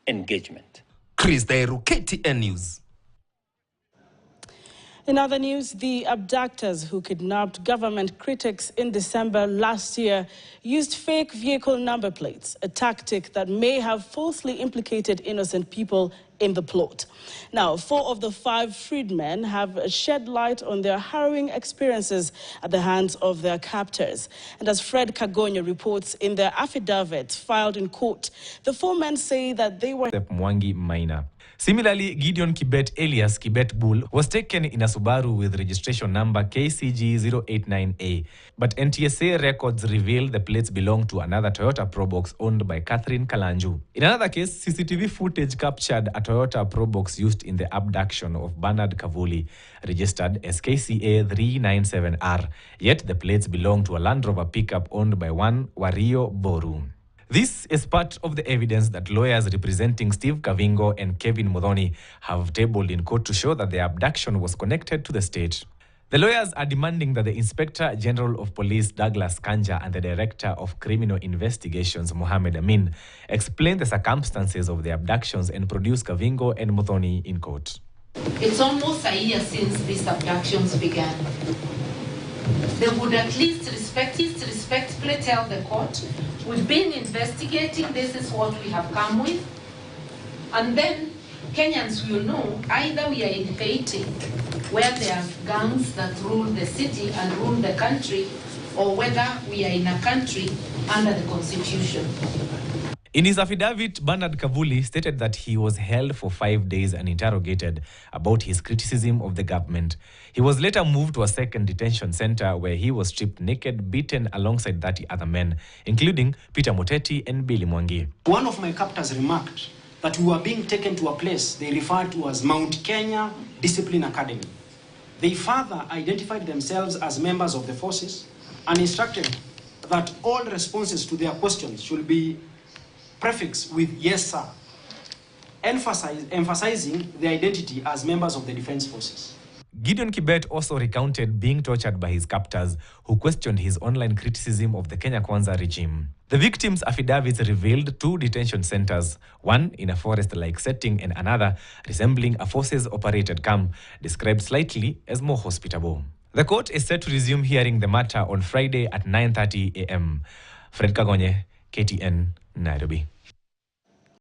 engagement. Chris Dairu, KTN News. In other news, the abductors who kidnapped government critics in December last year used fake vehicle number plates, a tactic that may have falsely implicated innocent people in the plot. Now, 4 of the 5 freedmen have shed light on their harrowing experiences at the hands of their captors. And as Fred Kagonyo reports in their affidavit filed in court, the 4 men say that they were Mwangi minor. Similarly, Gideon Kibet alias Kibet Bull was taken in a Subaru with registration number KCG 089A. But NTSA records reveal the plates belong to another Toyota Probox owned by Catherine Kalanju. In another case, CCTV footage captured a Toyota Probox used in the abduction of Bernard Kavuli, registered as KCA 397R. Yet the plates belong to a Land Rover pickup owned by one Wario Boru. This is part of the evidence that lawyers representing Steve Kavingo and Kevin Muthoni have tabled in court to show that the abduction was connected to the state. The lawyers are demanding that the Inspector General of Police Douglas Kanja and the Director of Criminal Investigations Mohammed Amin explain the circumstances of the abductions and produce Kavingo and Muthoni in court. It's almost a year since these abductions began. They would at least respectfully tell the court, we've been investigating, this is what we have come with. And then Kenyans will know either we are in Haiti, where there are gangs that rule the city and rule the country, or whether we are in a country under the Constitution. In his affidavit, Bernard Kavuli stated that he was held for 5 days and interrogated about his criticism of the government. He was later moved to a second detention center where he was stripped naked, beaten alongside 30 other men, including Peter Muteti and Billy Mwangi. One of my captors remarked that we were being taken to a place they referred to as Mount Kenya Discipline Academy. They further identified themselves as members of the forces and instructed that all responses to their questions should be prefixed with yes sir, emphasizing their identity as members of the defense forces. Gideon Kibet also recounted being tortured by his captors who questioned his online criticism of the Kenya Kwanza regime. The victims' affidavits revealed 2 detention centers, one in a forest-like setting and another resembling a forces-operated camp, described slightly as more hospitable. The court is set to resume hearing the matter on Friday at 9:30 a.m. Fred Kagonye, KTN, Nairobi.